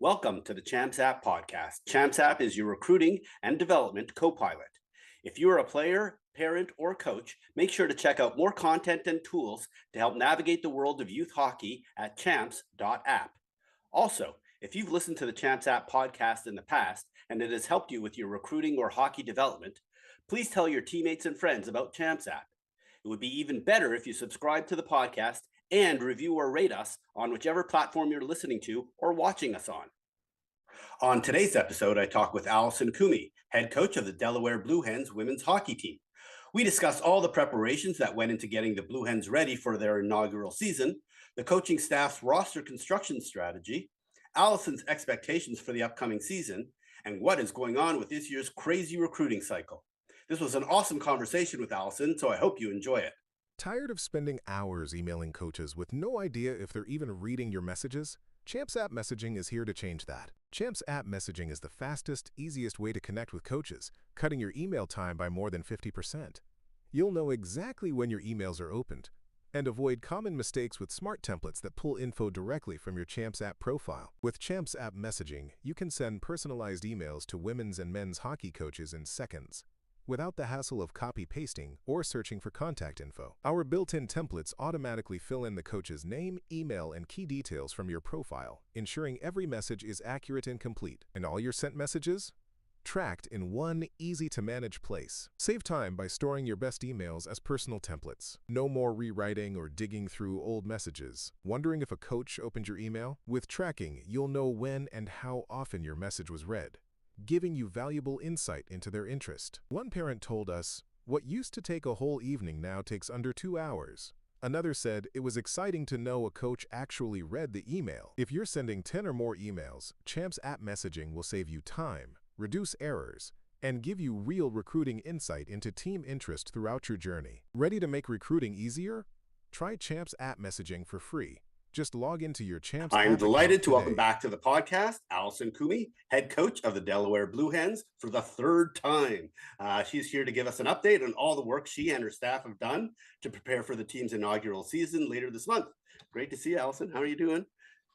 Welcome to the Champs App podcast. Champs App is your recruiting and development copilot. If you are a player, parent, or coach, make sure to check out more content and tools to help navigate the world of youth hockey at champs.app. Also, if you've listened to the Champs App podcast in the past and it has helped you with your recruiting or hockey development, please tell your teammates and friends about Champs App. It would be even better if you subscribe to the podcast and review or rate us on whichever platform you're listening to or watching us on. On today's episode, I talk with Allison Coomey, head coach of the Delaware Blue Hens women's hockey team. We discuss all the preparations that went into getting the Blue Hens ready for their inaugural season, the coaching staff's roster construction strategy, Allison's expectations for the upcoming season, and what is going on with this year's crazy recruiting cycle. This was an awesome conversation with Allison, so I hope you enjoy it. Tired of spending hours emailing coaches with no idea if they're even reading your messages? Champs App Messaging is here to change that. Champs App Messaging is the fastest, easiest way to connect with coaches, cutting your email time by more than 50%. You'll know exactly when your emails are opened, and avoid common mistakes with smart templates that pull info directly from your Champs App profile. With Champs App Messaging, you can send personalized emails to women's and men's hockey coaches in seconds, without the hassle of copy-pasting or searching for contact info. Our built-in templates automatically fill in the coach's name, email, and key details from your profile, ensuring every message is accurate and complete. And all your sent messages? Tracked in one easy-to-manage place. Save time by storing your best emails as personal templates. No more rewriting or digging through old messages. Wondering if a coach opened your email? With tracking, you'll know when and how often your message was read, giving you valuable insight into their interest. One parent told us, "What used to take a whole evening now takes under 2 hours." Another said it was exciting to know a coach actually read the email. If you're sending 10 or more emails, Champs App Messaging will save you time, reduce errors, and give you real recruiting insight into team interest throughout your journey. Ready to make recruiting easier? Try Champs App Messaging for free. Just log into your Champs I'm App delighted to account welcome today. back to the podcast Allison Coomey, head coach of the Delaware Blue Hens for the third time. She's here to give us an update on all the work she and her staff have done to prepare for the team's inaugural season later this month. Great to see you, Allison. How are you doing?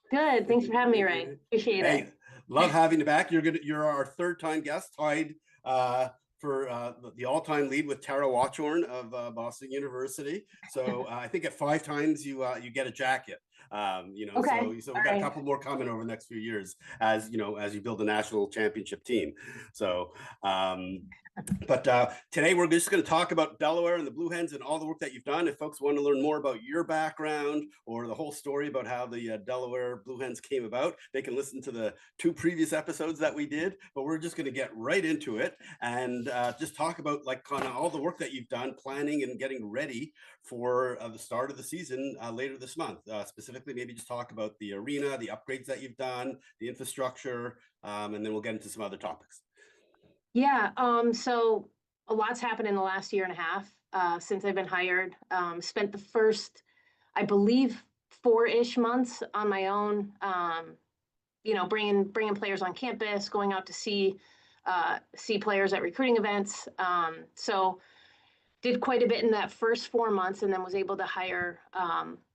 Good. Thanks for having me, Ray. Appreciate Hey, it. love having you back. You're our third-time guest, tied for the all-time lead with Tara Watchorn of Boston University. So I think at 5 times you get a jacket. Okay. So we've got a couple more coming over the next few years as you build a national championship team. So but today we're just going to talk about Delaware and the Blue Hens and all the work that you've done. If folks want to learn more about your background or the whole story about how the Delaware Blue Hens came about, they can listen to the 2 previous episodes that we did. But we're just going to get right into it and just talk about like kind of all the work that you've done planning and getting ready for the start of the season later this month. Specifically, maybe just talk about the arena, the upgrades that you've done, the infrastructure, and then we'll get into some other topics. Yeah. So a lot's happened in the last year and a half since I've been hired. Spent the first, I believe, 4-ish months on my own. Bringing players on campus, going out to see players at recruiting events. So did quite a bit in that first 4 months, and then was able to hire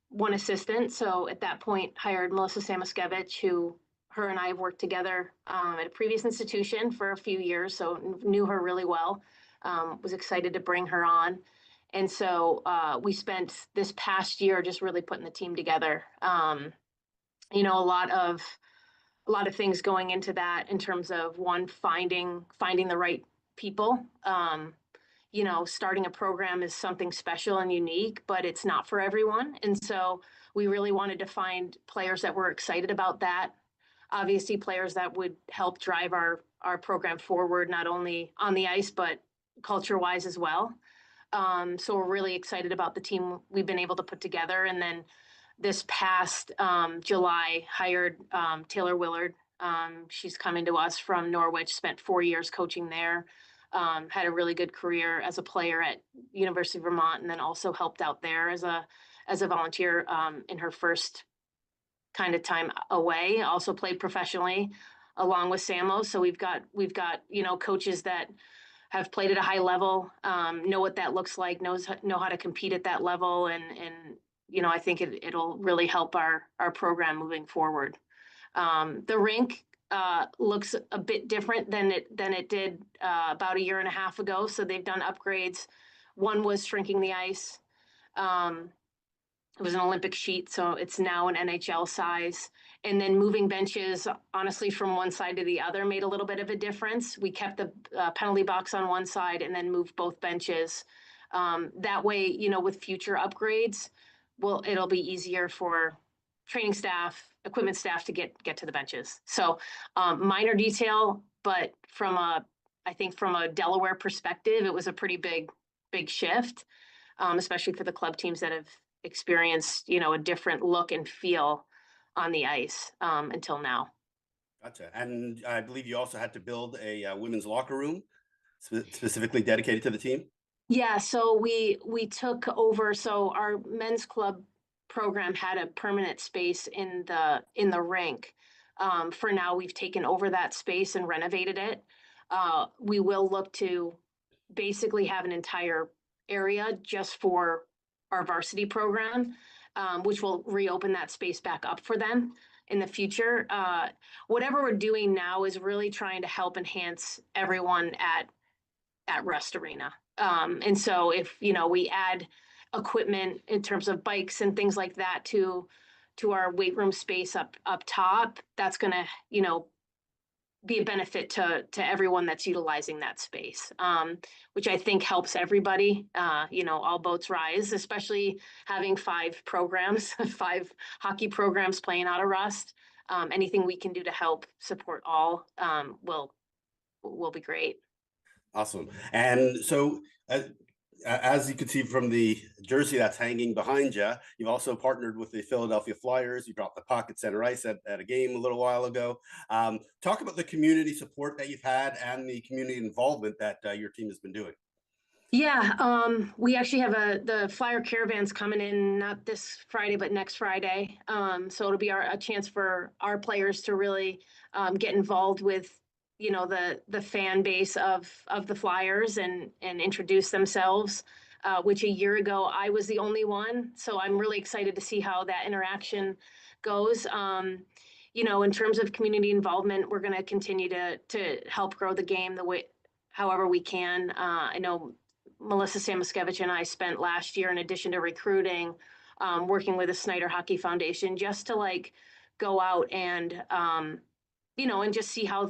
one assistant. So at that point, hired Melissa Samaskevich, who her and I have worked together at a previous institution for a few years, so knew her really well. Was excited to bring her on. And so we spent this past year just really putting the team together. A lot of things going into that in terms of one, finding the right people. Starting a program is something special and unique, but it's not for everyone. And so we really wanted to find players that were excited about that. Obviously, players that would help drive our program forward, not only on the ice, but culture-wise as well. So we're really excited about the team we've been able to put together. And then this past July, hired Taylor Willard. She's coming to us from Norwich, spent 4 years coaching there. Had a really good career as a player at University of Vermont, and then also helped out there as a volunteer in her first kind of time away. Also played professionally along with Samo. So we've got coaches that have played at a high level, know what that looks like, know how to compete at that level, and I think it'll really help our program moving forward. The rink looks a bit different than it did about a year and a half ago. So they've done upgrades. One was shrinking the ice. Um, it was an Olympic sheet, so it's now an NHL size. And then moving benches, honestly, from one side to the other made a little bit of a difference. We kept the penalty box on one side and then moved both benches. That way, with future upgrades, it'll be easier for training staff, equipment staff to get to the benches. So minor detail, but I think from a Delaware perspective, it was a pretty big shift, especially for the club teams that have experienced, a different look and feel on the ice until now. Gotcha. And I believe you also had to build a women's locker room specifically dedicated to the team. Yeah, so we took over. So our men's club program had a permanent space in the rink. For now, we've taken over that space and renovated it. We will look to basically have an entire area just for our varsity program, which will reopen that space back up for them in the future. Whatever we're doing now is really trying to help enhance everyone at Rest Arena. And so if, we add equipment in terms of bikes and things like that to our weight room space up top, that's going to, be a benefit to everyone that's utilizing that space, which I think helps everybody. All boats rise, especially having 5 programs, 5 hockey programs playing out of Rust. Anything we can do to help support all will be great. Awesome. And so, as you can see from the jersey that's hanging behind you, you've also partnered with the Philadelphia Flyers. You dropped the puck at center ice at a game a little while ago. Talk about the community support that you've had and the community involvement that your team has been doing. Yeah, we actually have the Flyer caravans coming in, not this Friday, but next Friday. So it'll be a chance for our players to really get involved with, the fan base of the Flyers and introduce themselves, which a year ago I was the only one. So I'm really excited to see how that interaction goes. In terms of community involvement, we're going to continue to help grow the game however we can. I know Melissa Samoskevich and I spent last year, in addition to recruiting, working with the Snyder Hockey Foundation just to go out and and just see how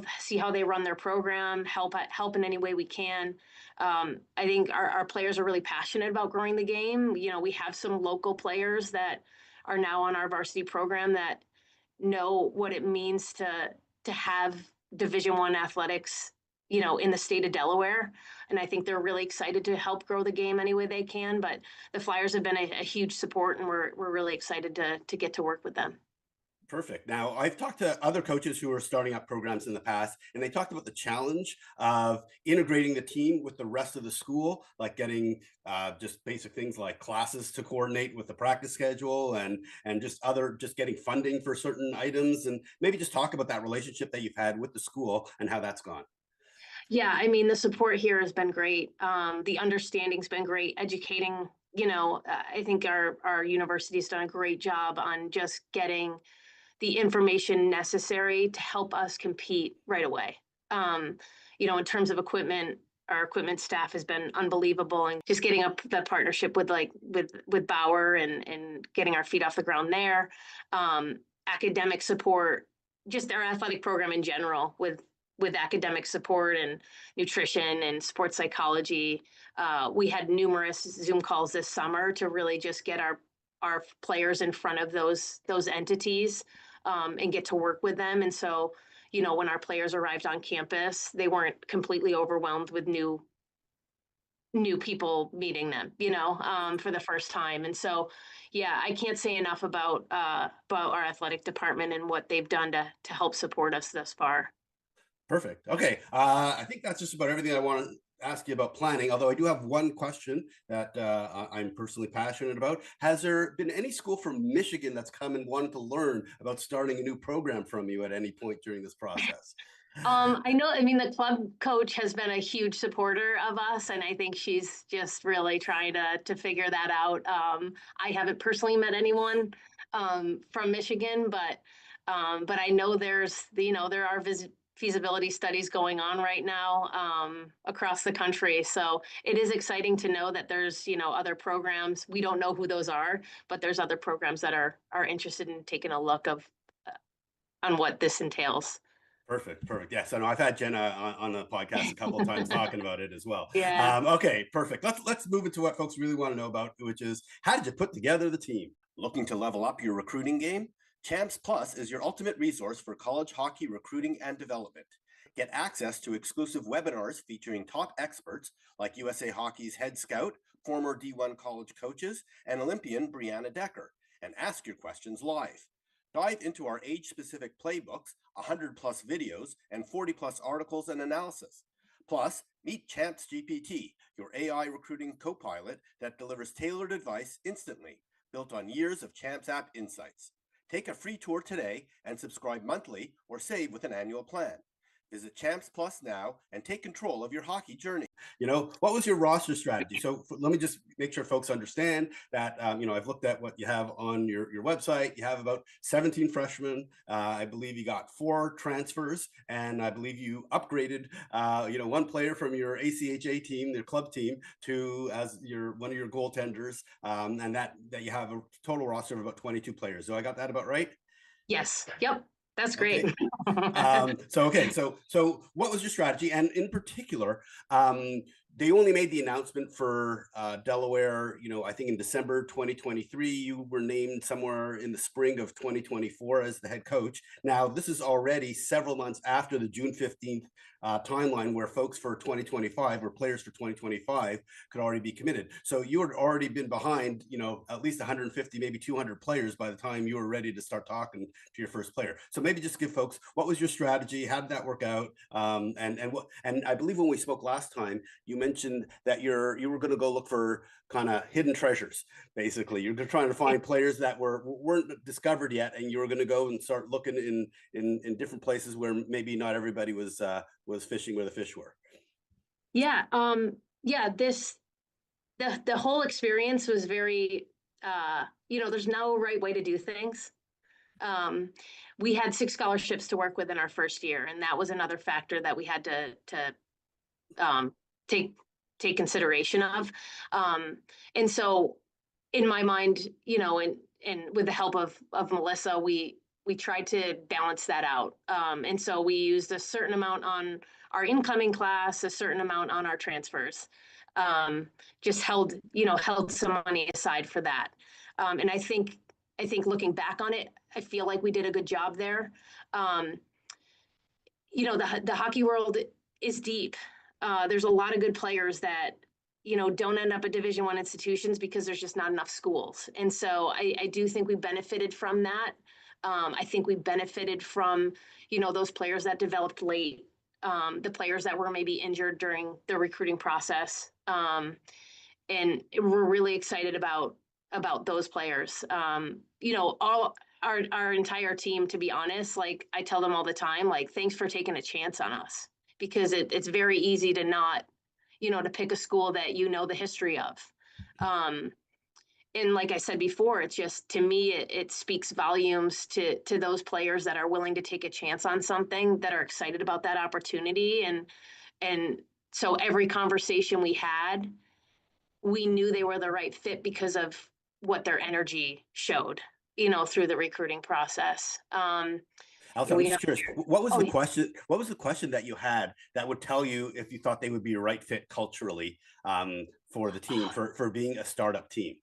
they run their program, help in any way we can. I think our players are really passionate about growing the game. We have some local players that are now on our varsity program that know what it means to have Division I athletics, in the state of Delaware. And I think they're really excited to help grow the game any way they can. But the Flyers have been a huge support, and we're really excited to get to work with them. Perfect. Now, I've talked to other coaches who are starting up programs in the past, and they talked about the challenge of integrating the team with the rest of the school, like getting just basic things like classes to coordinate with the practice schedule and just getting funding for certain items, and maybe just talk about that relationship that you've had with the school and how that's gone. Yeah, I mean, the support here has been great. The understanding's been great. Educating, I think our university's done a great job on just getting the information necessary to help us compete right away. In terms of equipment, our equipment staff has been unbelievable, and just getting up the partnership with Bauer and getting our feet off the ground there. Academic support, just our athletic program in general with academic support and nutrition and sports psychology. We had numerous Zoom calls this summer to really just get our players in front of those entities and get to work with them. And so, when our players arrived on campus, they weren't completely overwhelmed with new people meeting them, for the first time. And so, yeah, I can't say enough about our athletic department and what they've done to help support us thus far. Perfect. Okay. I think that's just about everything I want to ask you about planning, although I do have one question that I'm personally passionate about. Has there been any school from Michigan that's come and wanted to learn about starting a new program from you at any point during this process? I know, I mean, the club coach has been a huge supporter of us, and I think she's just really trying to figure that out. I haven't personally met anyone from Michigan, but But I know there's, there are feasibility studies going on right now across the country. So it is exciting to know that there's, other programs. We don't know who those are, but there's other programs that are interested in taking a look of on what this entails. Perfect, perfect. Yes, I know I've had Jenna on the podcast a couple of times talking about it as well. Yeah. Okay, perfect. Let's move into what folks really want to know about, which is how did you put together the team? Looking to level up your recruiting game? Champs Plus is your ultimate resource for college hockey recruiting and development. Get access to exclusive webinars featuring top experts like USA Hockey's head scout, former D1 college coaches, and Olympian Brianna Decker, and ask your questions live. Dive into our age-specific playbooks, 100 plus videos, and 40 plus articles and analysis. Plus, meet Champs GPT, your AI recruiting copilot that delivers tailored advice instantly, built on years of Champs app insights. Take a free tour today and subscribe monthly or save with an annual plan. Visit Champs Plus now and take control of your hockey journey. What was your roster strategy? So let me just make sure folks understand that, I've looked at what you have on your website. You have about 17 freshmen. I believe you got 4 transfers, and I believe you upgraded, one player from your ACHA team, their club team, to as one of your goaltenders, and that you have a total roster of about 22 players. So I got that about right? Yes. Yep. That's great. Okay. So what was your strategy? And in particular, they only made the announcement for Delaware, I think in December 2023. You were named somewhere in the spring of 2024 as the head coach. Now, this is already several months after the June 15th timeline where folks for 2025 or players for 2025 could already be committed. So you had already been behind, at least 150, maybe 200 players by the time you were ready to start talking to your first player. So maybe just give folks, what was your strategy? How did that work out? And I believe when we spoke last time, you mentioned that you were going to go look for kind of hidden treasures. Basically, you're trying to find players that weren't discovered yet, and you were going to go and start looking in different places where maybe not everybody was fishing where the fish were. Yeah. The whole experience was very, there's no right way to do things. We had 6 scholarships to work with in our first year, and that was another factor that we had to take consideration of. And so in my mind, and with the help of Melissa, we tried to balance that out. And so we used a certain amount on our incoming class, a certain amount on our transfers. Just held some money aside for that. And I think looking back on it, I feel like we did a good job there. The hockey world is deep. There's a lot of good players that, don't end up at Division I institutions because there's just not enough schools. And so I do think we benefited from that. I think we benefited from, those players that developed late, the players that were maybe injured during the recruiting process. And we're really excited about those players. All our entire team, to be honest, like I tell them all the time, like, thanks for taking a chance on us, because it's very easy to not, to pick a school that the history of. And like I said before, it's just, to me, it speaks volumes to those players that are willing to take a chance on something, that are excited about that opportunity. And so every conversation we had, we knew they were the right fit because of what their energy showed, through the recruiting process. Allison, I'm just curious, what was the question? What was the question that you had that would tell you if you thought they would be a right fit culturally for the team, for being a startup team?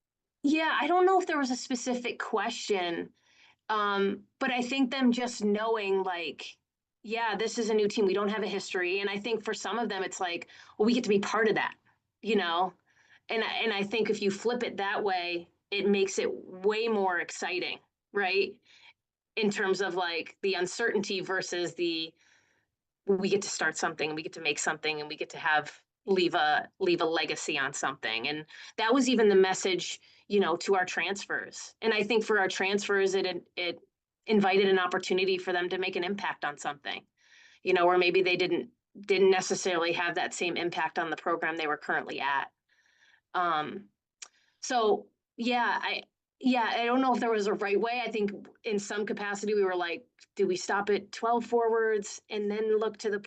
Yeah, I don't know if there was a specific question, but I think them just knowing, like, yeah, this is a new team. We don't have a history. And I think for some of them, it's like, well, we get to be part of that, And I think if you flip it that way, it makes it way more exciting, right? In terms of like the uncertainty versus we get to start something, we get to make something, and we get to leave a legacy on something. And that was even the message, to our transfers. And I think for our transfers, it invited an opportunity for them to make an impact on something, where maybe they didn't necessarily have that same impact on the program they were currently at. So yeah, Yeah, I don't know if there was a right way. I think in some capacity we were like, do we stop at 12 forwards and then look to the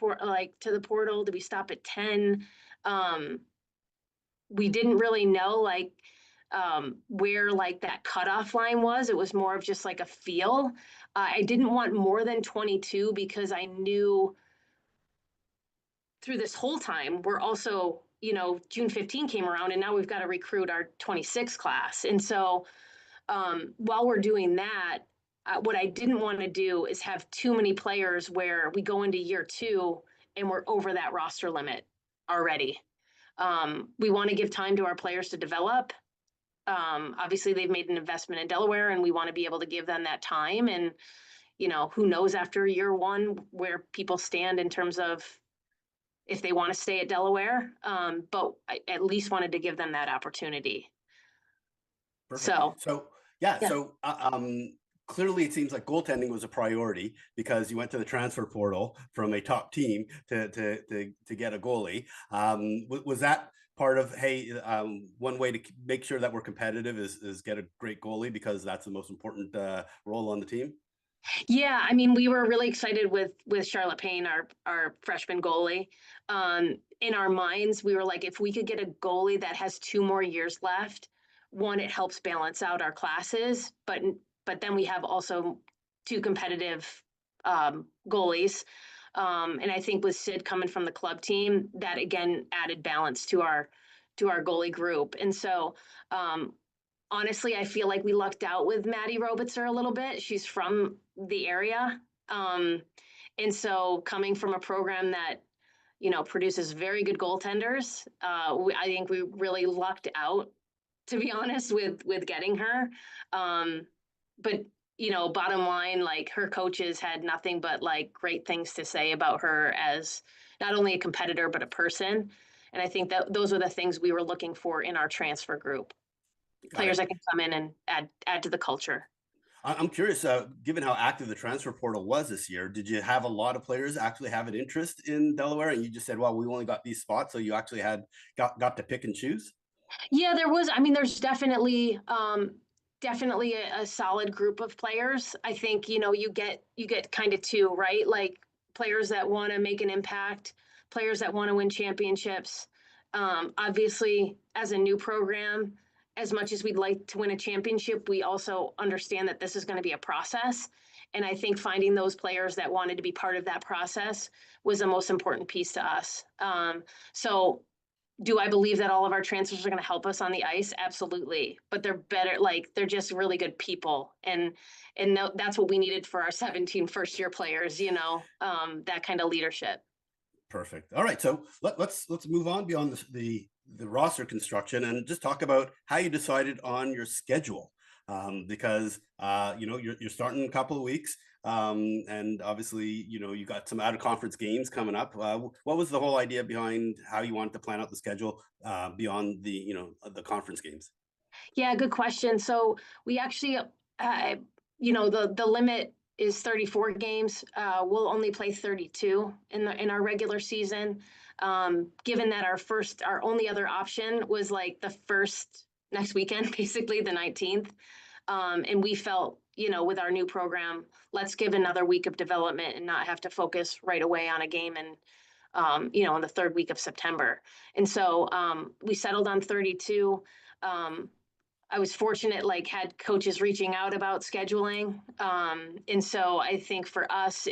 to the portal? Do we stop at 10? Um, we didn't really know where like that cutoff line was. It was more of just like a feel. I didn't want more than 22 because I knew through this whole time we're also, June 15 came around and now we've got to recruit our 26 class. And so while we're doing that, what I didn't want to do is have too many players where we go into year two and we're over that roster limit already. We want to give time to our players to develop. Obviously, they've made an investment in Delaware, and we want to be able to give them that time. And who knows after year one where people stand in terms of if they want to stay at Delaware. But I at least wanted to give them that opportunity. Perfect. So So yeah, yeah. so clearly it seems like goaltending was a priority because you went to the transfer portal from a top team to get a goalie. Was that part of, hey, one way to make sure that we're competitive is get a great goalie because that's the most important role on the team? Yeah, I mean, we were really excited with Charlotte Payne, our freshman goalie. In our minds, we were like, if we could get a goalie that has 2 more years left, one, it helps balance out our classes, but then we have also two competitive goalies. And I think with Sid coming from the club team, that again added balance to our goalie group. And so honestly, I feel like we lucked out with Maddie Robitzer a little bit. She's from the area. Um, and so coming from a program that, produces very good goaltenders, I think we really lucked out, to be honest, with getting her. But bottom line, like her coaches had nothing but like great things to say about her as not only a competitor but a person. And I think that those are the things we were looking for in our transfer group, Got players it. that can come in and add to the culture. I'm curious, given how active the transfer portal was this year, did you have a lot of players actually have an interest in Delaware? And you just said, well, we only got these spots. So you actually had got to pick and choose? Yeah, there was. I mean, there's definitely a solid group of players. I think you get kind of two, right? Like players that want to make an impact, players that want to win championships. Obviously, as a new program, as much as we'd like to win a championship, we also understand that this is going to be a process. And I think finding those players that wanted to be part of that process was the most important piece to us. So do I believe that all of our transfers are going to help us on the ice? Absolutely. But they're better, like they're just really good people. And that's what we needed for our 17 first year players, that kind of leadership. Perfect. All right, so let's move on beyond the roster construction and just talk about how you decided on your schedule, because you're starting in a couple of weeks, and obviously you got some out of conference games coming up. What was the whole idea behind how you wanted to plan out the schedule beyond the conference games? Yeah, good question. So we actually, the limit is 34 games. We'll only play 32 in our regular season. Given that our only other option was like the first next weekend, basically the 19th. And we felt, with our new program, let's give another week of development and not have to focus right away on a game and in the third week of September. And so we settled on 32. I was fortunate, like had coaches reaching out about scheduling. And so I think for us,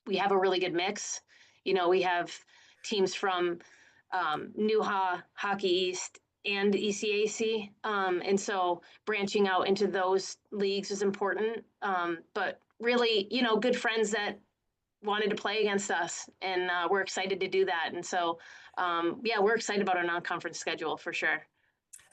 we have a really good mix. We have teams from NUHA, Hockey East, and ECAC. And so branching out into those leagues is important. But really, good friends that wanted to play against us, and we're excited to do that. And so, yeah, we're excited about our non-conference schedule for sure.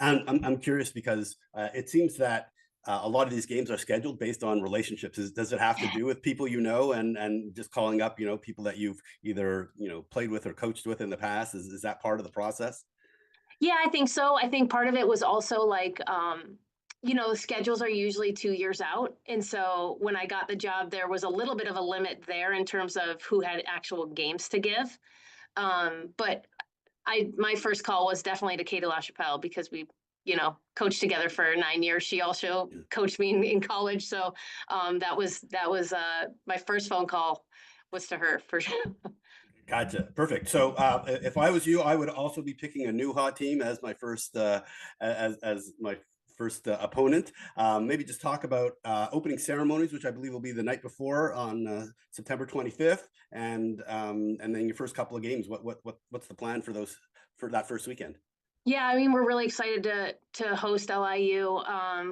And I'm curious because it seems that a lot of these games are scheduled based on relationships. Does it have to do with people and just calling up people that you've either played with or coached with in the past? Is that part of the process? Yeah, I think so. I think part of it was also like, schedules are usually 2 years out. And so when I got the job, there was a little bit of a limit there in terms of who had actual games to give. But my first call was definitely to Katie LaChapelle because coached together for 9 years. She also coached me in college. So that was my first phone call was to her for sure. Gotcha. Perfect. So if I was you, I would also be picking a new hot team as my first opponent. Maybe just talk about opening ceremonies, which I believe will be the night before on September 25th, and then your first couple of games. What's the plan for that first weekend? Yeah, I mean, we're really excited to host LIU.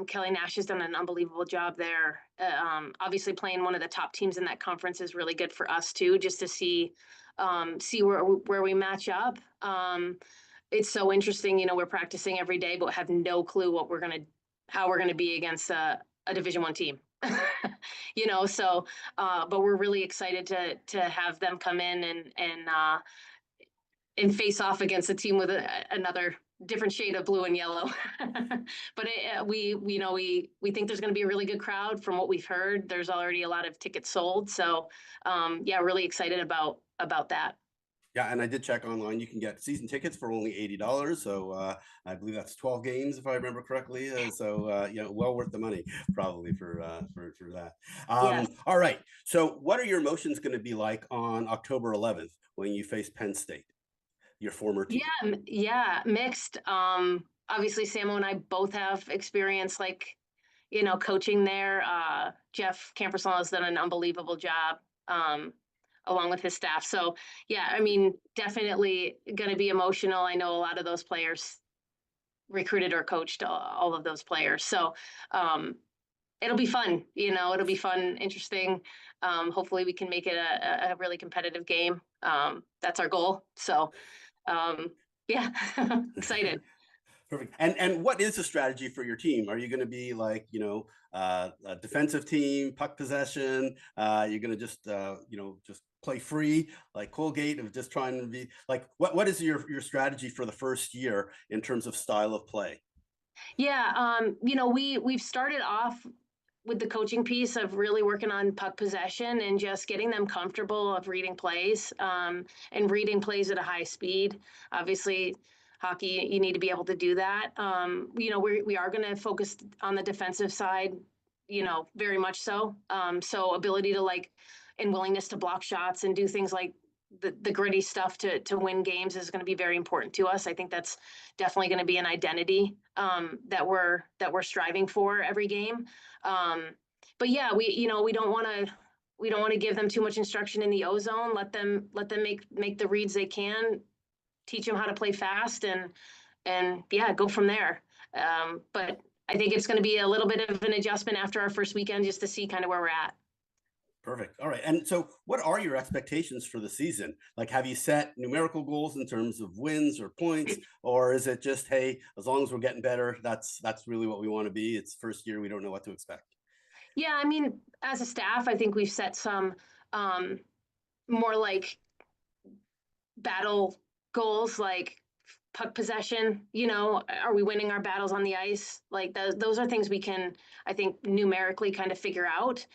Kelly Nash has done an unbelievable job there. Obviously, playing one of the top teams in that conference is really good for us too, just to see where we match up. It's so interesting. We're practicing every day, but have no clue how we're gonna be against a Division I team. So but we're really excited to have them come in and face off against a team with another different shade of blue and yellow. But we think there's going to be a really good crowd from what we've heard. There's already a lot of tickets sold. So yeah, really excited about that. Yeah, and I did check online. You can get season tickets for only $80. So I believe that's 12 games, if I remember correctly. Well worth the money, probably for that. Yes. All right. So, what are your emotions going to be like on October 11th when you face Penn State, your former team? Yeah, mixed. Obviously, Samo and I both have experience, coaching there. Jeff Campersall has done an unbelievable job. Along with his staff. So yeah, I mean, definitely going to be emotional. I know a lot of those players recruited or coached all of those players. So it'll be fun, it'll be fun, interesting. Hopefully we can make it a really competitive game. That's our goal. So yeah, excited. Perfect. And what is the strategy for your team? Are you going to be like, a defensive team, puck possession? You're going to just play free, like Colgate, of just trying to be like, what is your strategy for the first year in terms of style of play? Yeah, we've started off with the coaching piece of really working on puck possession and just getting them comfortable of reading plays, and reading plays at a high speed. Obviously, hockey, you need to be able to do that. We are going to focus on the defensive side, very much so. So ability to and willingness to block shots and do things like the gritty stuff to win games is going to be very important to us. I think that's definitely going to be an identity that we're striving for every game. But yeah, we don't want to give them too much instruction in the O zone. Let them make the reads they can, teach them how to play fast, and yeah, go from there. But I think it's going to be a little bit of an adjustment after our first weekend just to see kind of where we're at. Perfect. All right. And so what are your expectations for the season? Like, have you set numerical goals in terms of wins or points, or is it just, hey, as long as we're getting better, that's really what we want to be? It's first year. We don't know what to expect. Yeah. I mean, as a staff, I think we've set some more like battle goals, like puck possession. Are we winning our battles on the ice? Like those are things we can, I think, numerically kind of figure out.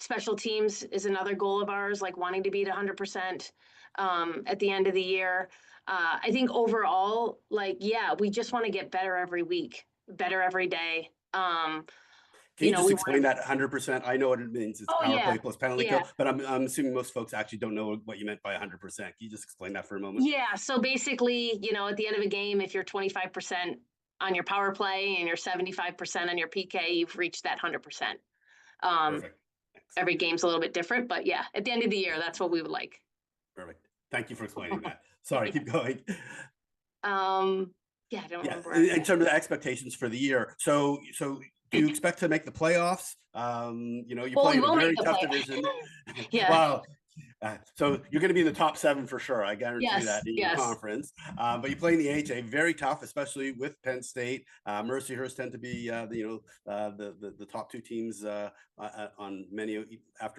Special teams is another goal of ours, like wanting to beat 100% at the end of the year. I think overall, we just want to get better every week, better every day. Can you just explain that 100%? I know what it means. It's power play plus penalty kill, but I'm assuming most folks actually don't know what you meant by 100%. Can you just explain that for a moment? Yeah. So basically, at the end of a game, if you're 25% on your power play and you're 75% on your PK, you've reached that 100%. Perfect. Every game's a little bit different, but yeah, at the end of the year, that's what we would like. Perfect. Thank you for explaining that. Sorry, keep going. Yeah, I don't remember. In terms of the expectations for the year, so do you expect to make the playoffs? You're playing a very tough division. Yeah. Wow. So you're going to be in the top 7 for sure. I guarantee that in your conference. But you play in the AHA, very tough, especially with Penn State. Mercyhurst tend to be the top 2 teams after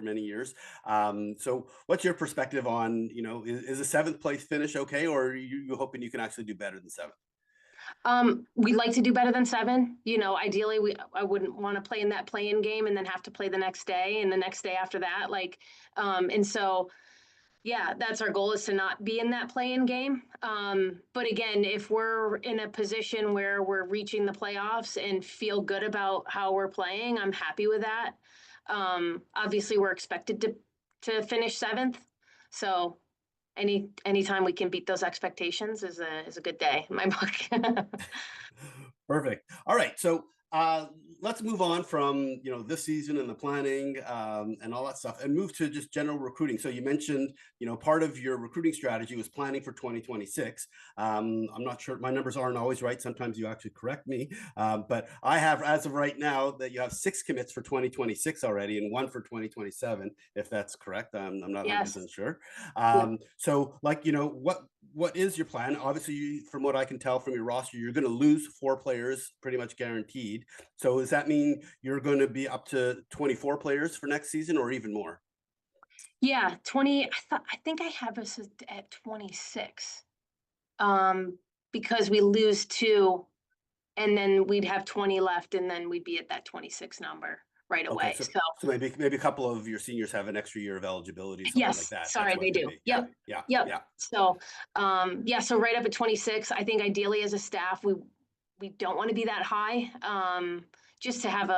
many years. So what's your perspective on is a 7th place finish okay, or are you hoping you can actually do better than 7th? We'd like to do better than 7. Ideally, I wouldn't want to play in that play-in game and then have to play the next day and the next day after that. And so Yeah, that's our goal, is to not be in that play-in game. But again, if we're in a position where we're reaching the playoffs and feel good about how we're playing, I'm happy with that. Obviously, we're expected to finish seventh, so anytime we can beat those expectations is a good day in my book. Perfect. All right. So let's move on from this season and the planning and all that stuff, and move to just general recruiting. So you mentioned part of your recruiting strategy was planning for 2026. I'm not sure, my numbers aren't always right. Sometimes you actually correct me, but I have, as of right now, that you have 6 commits for 2026 already and 1 for 2027, if that's correct. I'm not 100% Yes. sure. Yeah. So like what is your plan? Obviously, from what I can tell from your roster, you're going to lose 4 players pretty much guaranteed. So does that mean you're going to be up to 24 players for next season or even more? Yeah, 20. I think I have us at 26. Because we lose 2, and then we'd have 20 left, and then we'd be at that 26 number right Okay, away. so So maybe a couple of your seniors have an extra year of eligibility, something like yes, that. That's sorry, what they it could do. be. Yeah, Yep. yeah, Yep. yeah. So yeah, so right up at 26. I think ideally as a staff, we don't want to be that high. Just to have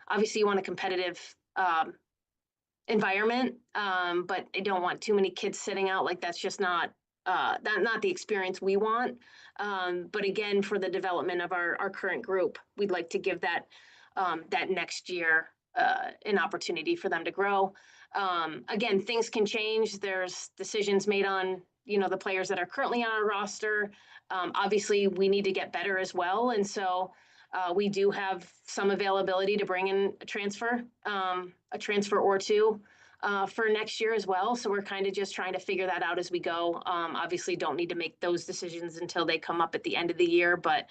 obviously you want a competitive environment, but I don't want too many kids sitting out. Like that's just not the experience we want. But again, for the development of our current group, we'd like to give that next year an opportunity for them to grow. Again, things can change. There's decisions made on the players that are currently on our roster. Obviously, we need to get better as well, and so we do have some availability to bring in a transfer or two for next year as well. So we're kind of just trying to figure that out as we go. Obviously, don't need to make those decisions until they come up at the end of the year, but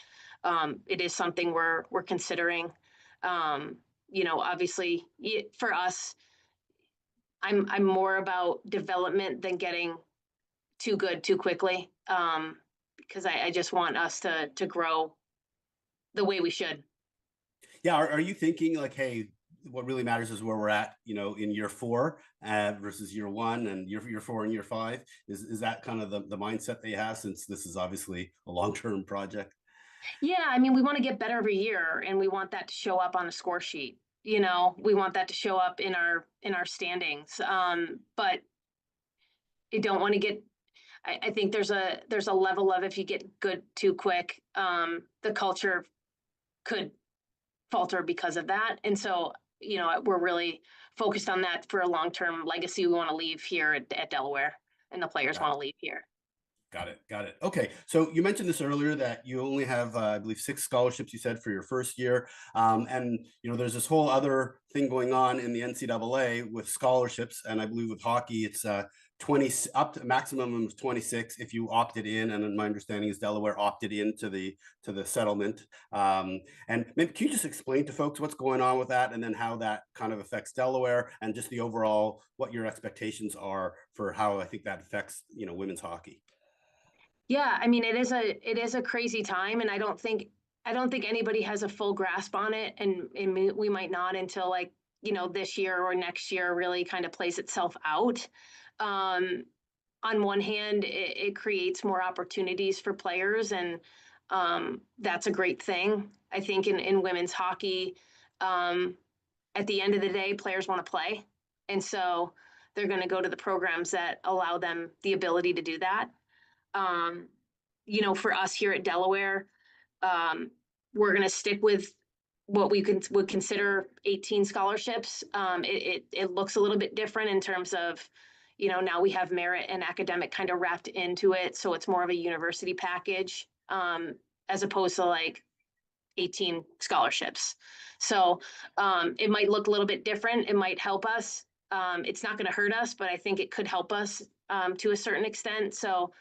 it is something we're considering. Obviously, for us, I'm more about development than getting too good too quickly, because I just want us to grow the way we should. Yeah, are you thinking like, hey, what really matters is where we're at, in year 4 versus year 1 and year 4 and year 5? Is that kind of the mindset they have, since this is obviously a long-term project? Yeah, I mean, we want to get better every year, and we want that to show up on a score sheet. We want that to show up in our standings. But you don't want to get. I think there's a level of, if you get good too quick, the culture could falter because of that. And so, we're really focused on that for a long term legacy we want to leave here at Delaware, and the players want to leave here. Got it. Got it. Okay. So you mentioned this earlier that you only have, I believe, 6 scholarships, you said, for your first year. And, there's this whole other thing going on in the NCAA with scholarships. And I believe with hockey, it's 20 up to maximum of 26 if you opted in. And my understanding is Delaware opted into the settlement. And maybe can you just explain to folks what's going on with that, and then how that kind of affects Delaware, and just the overall, what your expectations are for how I think that affects, women's hockey? Yeah, I mean, it is a crazy time, and I don't think anybody has a full grasp on it, and we might not until, like, this year or next year really kind of plays itself out. Um, on one hand, it creates more opportunities for players, and that's a great thing. I think in women's hockey, um, at the end of the day, players want to play, and so they're going to go to the programs that allow them the ability to do that. Um, for us here at Delaware, um, we're going to stick with what would consider 18 scholarships. It looks a little bit different in terms of, now we have merit and academic kind of wrapped into it, so it's more of a university package, as opposed to like 18 scholarships. So it might look a little bit different. It might help us. It's not going to hurt us, but I think it could help us to a certain extent. So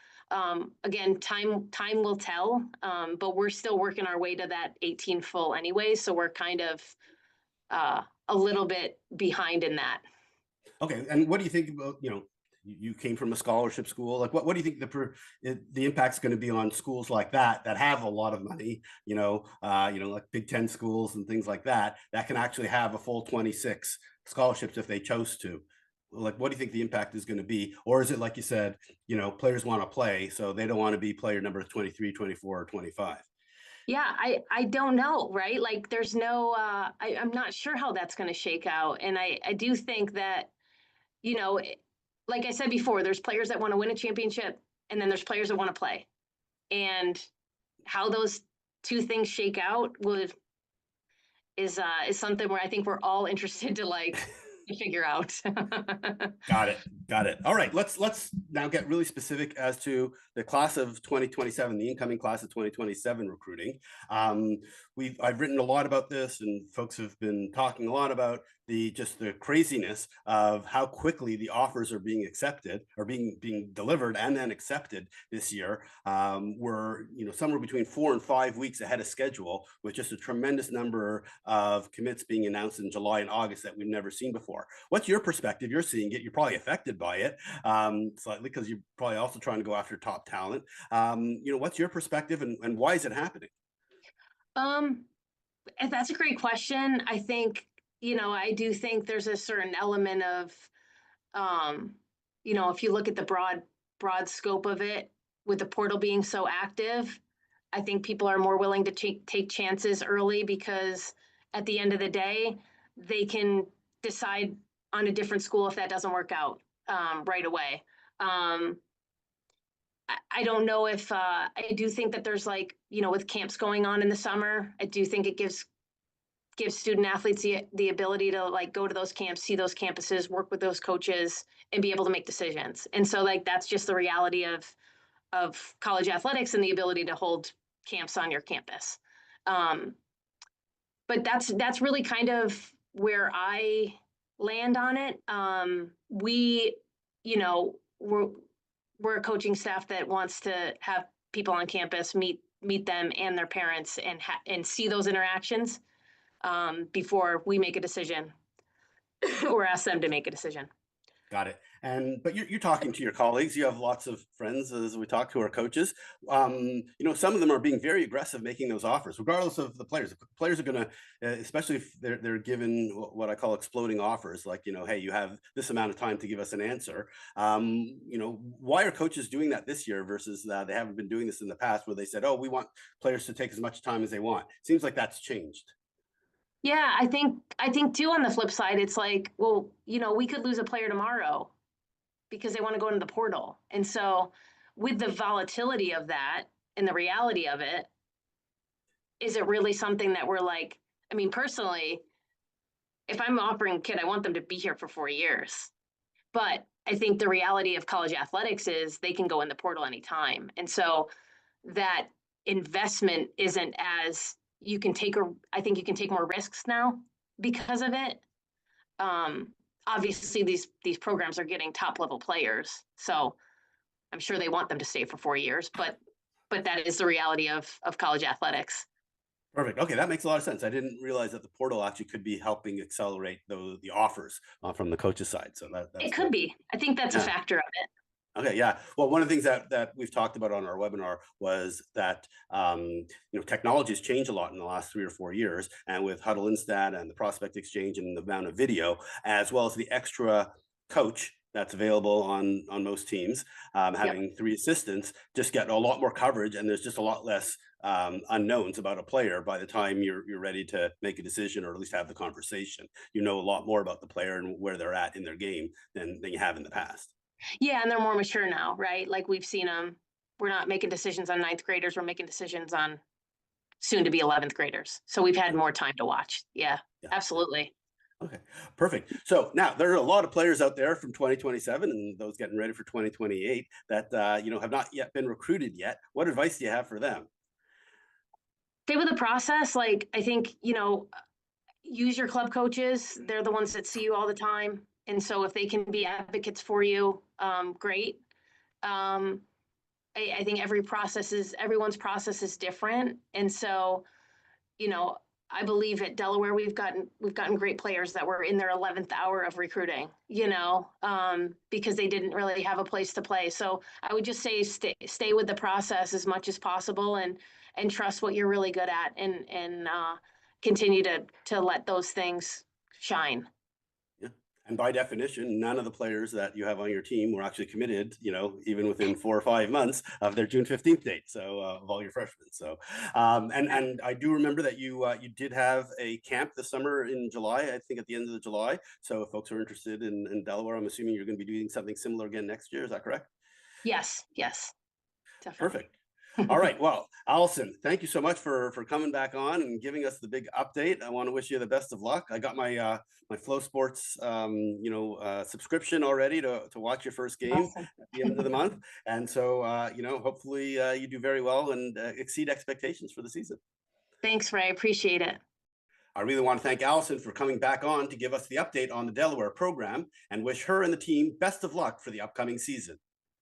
again, time will tell, but we're still working our way to that 18 full anyway. So we're kind of a little bit behind in that. Okay, and what do you think about, you came from a scholarship school, like what do you think the impact's going to be on schools like that have a lot of money, like Big Ten schools and things like that can actually have a full 26 scholarships if they chose to? Like, what do you think the impact is going to be? Or is it like you said, players want to play, so they don't want to be player number 23, 24, or 25? Yeah, I don't know, right? Like there's no I'm not sure how that's going to shake out. And I do think that, you know, like I said before, there's players that want to win a championship and then there's players that want to play. And how those two things shake out is something where I think we're all interested to to figure out. Got it. Got it. All right. Let's now get really specific as to the class of 2027, the incoming class of 2027 recruiting. I've written a lot about this, and folks have been talking a lot about the craziness of how quickly the offers are being accepted or being delivered and then accepted this year. We're somewhere between 4 and 5 weeks ahead of schedule, with just a tremendous number of commits being announced in July and August that we've never seen before. What's your perspective? You're seeing it. You're probably affected by it slightly because you're probably also trying to go after top talent. What's your perspective, and why is it happening? That's a great question. I think, I do think there's a certain element of, um, if you look at the broad scope of it, with the portal being so active, I think people are more willing to take chances early because at the end of the day, they can decide on a different school if that doesn't work out right away. Um, I don't know if I do think that there's with camps going on in the summer, I do think it gives student athletes the ability to go to those camps, see those campuses, work with those coaches, and be able to make decisions. And so that's just the reality of college athletics and the ability to hold camps on your campus. But that's really kind of where I land on it. We, we're a coaching staff that wants to have people on campus meet them and their parents and see those interactions before we make a decision or ask them to make a decision. Got it. But you're talking to your colleagues. You have lots of friends as we talk to our coaches. Some of them are being very aggressive making those offers, regardless of the players. The players are going to, especially if they're given what I call exploding offers, like, hey, you have this amount of time to give us an answer. Why are coaches doing that this year versus they haven't been doing this in the past, where they said, oh, we want players to take as much time as they want? Seems like that's changed. Yeah, I think too, on the flip side, it's like, well, we could lose a player tomorrow because they want to go into the portal. And so with the volatility of that and the reality of it, is it really something that we're personally, if I'm offering a kid, I want them to be here for 4 years. But I think the reality of college athletics is they can go in the portal anytime. And so that investment isn't as I think you can take more risks now because of it. Obviously these programs are getting top level players, so I'm sure they want them to stay for 4 years, but that is the reality of college athletics. Perfect. Okay, that makes a lot of sense. I didn't realize that the portal actually could be helping accelerate the offers from the coach's side. So that's It could be. I think that's a factor of it. Okay, yeah. Well, one of the things that we've talked about on our webinar was that technology has changed a lot in the last 3 or 4 years, and with Huddle Instat and the Prospect Exchange and the amount of video, as well as the extra coach that's available on most teams, having 3 assistants, just get a lot more coverage, and there's just a lot less unknowns about a player by the time you're ready to make a decision, or at least have the conversation. You know a lot more about the player and where they're at in their game than you have in the past. Yeah, and they're more mature now, right? Like we've seen them. We're not making decisions on 9th graders. We're making decisions on soon to be 11th graders. So we've had more time to watch. Yeah. Absolutely. Okay, perfect. So now there are a lot of players out there from 2027 and those getting ready for 2028 that have not yet been recruited yet. What advice do you have for them? Stay with the process. I think, use your club coaches. They're the ones that see you all the time. And so if they can be advocates for you, great. I think everyone's process is different. And so, I believe at Delaware, we've gotten great players that were in their 11th hour of recruiting, because they didn't really have a place to play. So I would just say stay with the process as much as possible and trust what you're really good at and continue to let those things shine. Yeah, And by definition, none of the players that you have on your team were actually committed, even within 4 or 5 months of their June 15th date. So of all your freshmen. So, and I do remember that you did have a camp this summer in July, I think at the end of July. So if folks are interested in Delaware, I'm assuming you're going to be doing something similar again next year. Is that correct? Yes, definitely. Perfect. All right. Well, Allison, thank you so much for coming back on and giving us the big update. I want to wish you the best of luck. I got my my Flow Sports subscription already to watch your first game Awesome. at the end of the month, and so hopefully you do very well and exceed expectations for the season. Thanks, Ray. Appreciate it. I really want to thank Allison for coming back on to give us the update on the Delaware program and wish her and the team best of luck for the upcoming season.